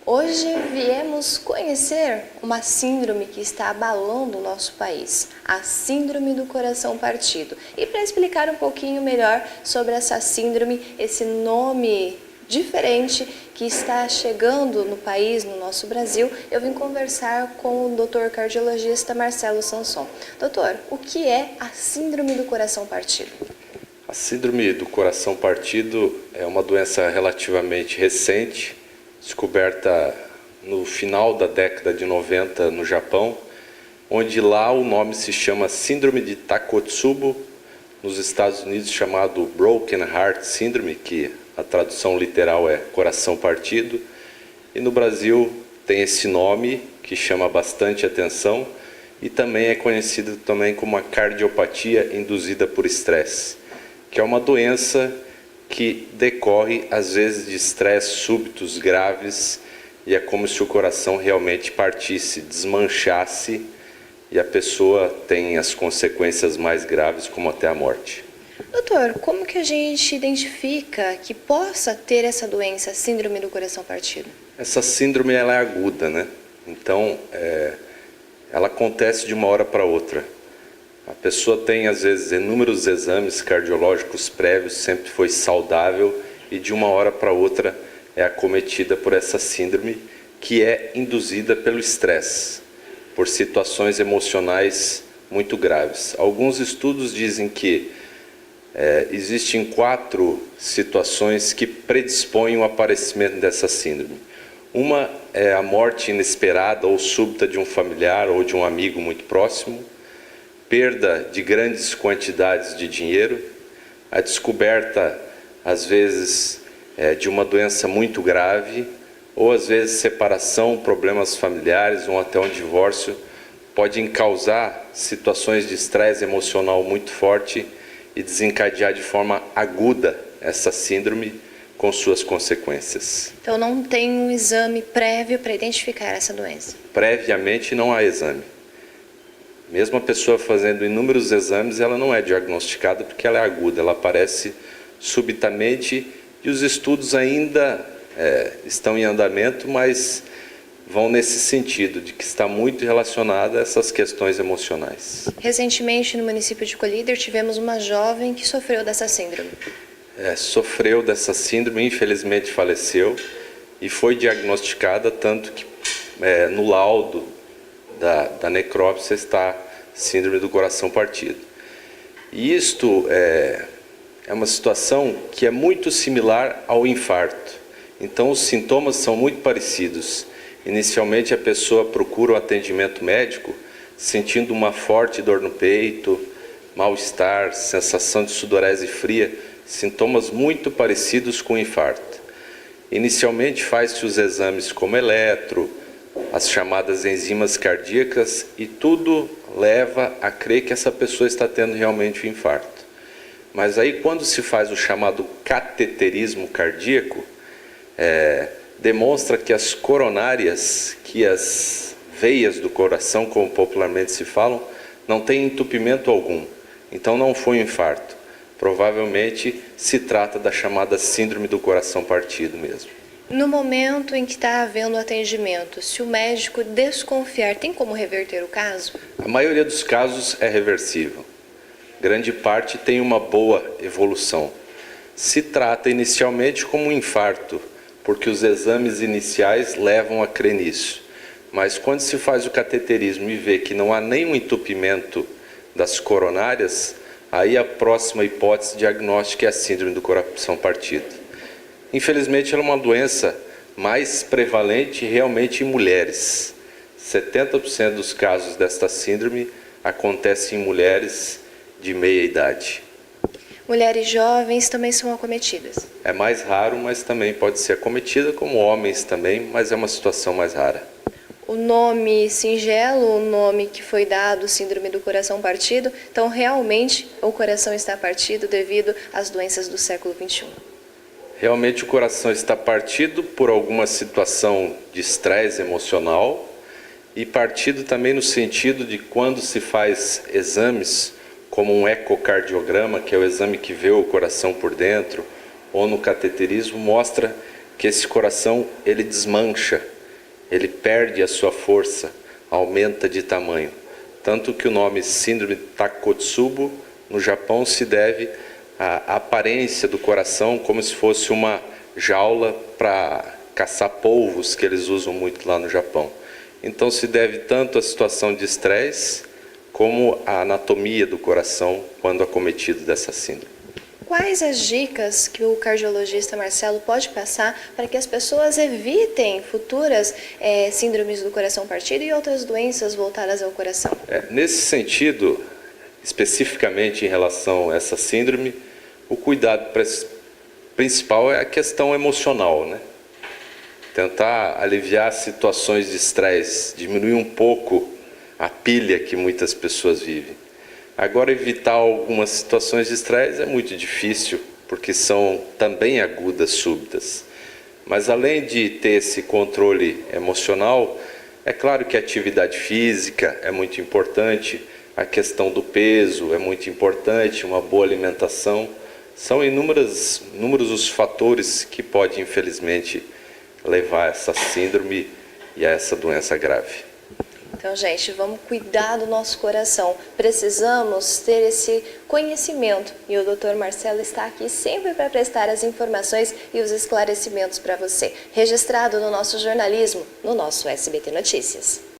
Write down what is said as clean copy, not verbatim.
Hoje viemos conhecer uma síndrome que está abalando o nosso país, a Síndrome do Coração Partido. E para explicar um pouquinho melhor sobre essa síndrome, esse nome diferente que está chegando no país, no nosso Brasil, eu vim conversar com o Dr. cardiologista Marcelo Sanson. Doutor, o que é a Síndrome do Coração Partido? A Síndrome do Coração Partido é uma doença relativamente recente, descoberta no final da década de 90 no Japão, onde lá o nome se chama Síndrome de Takotsubo, nos Estados Unidos chamado Broken Heart Syndrome, que a tradução literal é coração partido, e no Brasil tem esse nome que chama bastante atenção e também é conhecido também como a cardiopatia induzida por estresse, que é uma doença que decorre às vezes de estresse súbitos graves e é como se o coração realmente partisse, desmanchasse e a pessoa tem as consequências mais graves, como até a morte. Doutor, como que a gente identifica que possa ter essa doença, síndrome do coração partido? Essa síndrome ela é aguda, né? Então, ela acontece de uma hora para outra. A pessoa tem, às vezes, inúmeros exames cardiológicos prévios, sempre foi saudável e de uma hora para outra é acometida por essa síndrome que é induzida pelo estresse, por situações emocionais muito graves. Alguns estudos dizem que existem 4 situações que predispõem o aparecimento dessa síndrome. Uma é a morte inesperada ou súbita de um familiar ou de um amigo muito próximo, perda de grandes quantidades de dinheiro, a descoberta, às vezes, de uma doença muito grave, ou às vezes separação, problemas familiares ou até um divórcio, podem causar situações de estresse emocional muito forte e desencadear de forma aguda essa síndrome com suas consequências. Então não tem um exame prévio para identificar essa doença? Previamente não há exame. Mesmo a pessoa fazendo inúmeros exames, ela não é diagnosticada porque ela é aguda, ela aparece subitamente e os estudos ainda estão em andamento, mas vão nesse sentido, de que está muito relacionada a essas questões emocionais. Recentemente, no município de Colíder, tivemos uma jovem que sofreu dessa síndrome. Sofreu dessa síndrome, infelizmente faleceu e foi diagnosticada, tanto que no laudo da necrópsia está síndrome do coração partido. E isto é uma situação que é muito similar ao infarto. Então os sintomas são muito parecidos. Inicialmente a pessoa procura o atendimento médico sentindo uma forte dor no peito, mal-estar, sensação de sudorese fria, sintomas muito parecidos com o infarto. Inicialmente faz-se os exames como eletro, as chamadas enzimas cardíacas e tudo leva a crer que essa pessoa está tendo realmente um infarto. Mas aí quando se faz o chamado cateterismo cardíaco, demonstra que as coronárias, que as veias do coração, como popularmente se falam, não têm entupimento algum. Então não foi um infarto. Provavelmente se trata da chamada síndrome do coração partido mesmo. No momento em que está havendo atendimento, se o médico desconfiar, tem como reverter o caso? A maioria dos casos é reversível. Grande parte tem uma boa evolução. Se trata inicialmente como um infarto, porque os exames iniciais levam a crer nisso. Mas quando se faz o cateterismo e vê que não há nenhum entupimento das coronárias, aí a próxima hipótese diagnóstica é a síndrome do coração partido. Infelizmente, ela é uma doença mais prevalente realmente em mulheres. 70% dos casos desta síndrome acontecem em mulheres de meia idade. Mulheres jovens também são acometidas? É mais raro, mas também pode ser acometida, como homens também, mas é uma situação mais rara. O nome singelo, o nome que foi dado, síndrome do coração partido, então realmente o coração está partido devido às doenças do século XXI. Realmente o coração está partido por alguma situação de estresse emocional e partido também no sentido de quando se faz exames como um ecocardiograma, que é o exame que vê o coração por dentro, ou no cateterismo, mostra que esse coração ele desmancha ele perde a sua força, aumenta de tamanho. Tanto que o nome síndrome Takotsubo no Japão se deve à aparência do coração como se fosse uma jaula para caçar polvos, que eles usam muito lá no Japão. Então se deve tanto à situação de estresse como à anatomia do coração quando acometido dessa síndrome. Quais as dicas que o cardiologista Marcelo pode passar para que as pessoas evitem futuras síndromes do coração partido e outras doenças voltadas ao coração? Nesse sentido, especificamente em relação a essa síndrome, o cuidado principal é a questão emocional, né? Tentar aliviar situações de estresse, diminuir um pouco a pilha que muitas pessoas vivem. Agora, evitar algumas situações de estresse é muito difícil, porque são também agudas, súbitas. Mas além de ter esse controle emocional, é claro que a atividade física é muito importante, a questão do peso é muito importante, uma boa alimentação. São inúmeros os fatores que podem, infelizmente, levar a essa síndrome e a essa doença grave. Então, gente, vamos cuidar do nosso coração. Precisamos ter esse conhecimento. E o Dr. Marcelo está aqui sempre para prestar as informações e os esclarecimentos para você. Registrado no nosso jornalismo, no nosso SBT Notícias.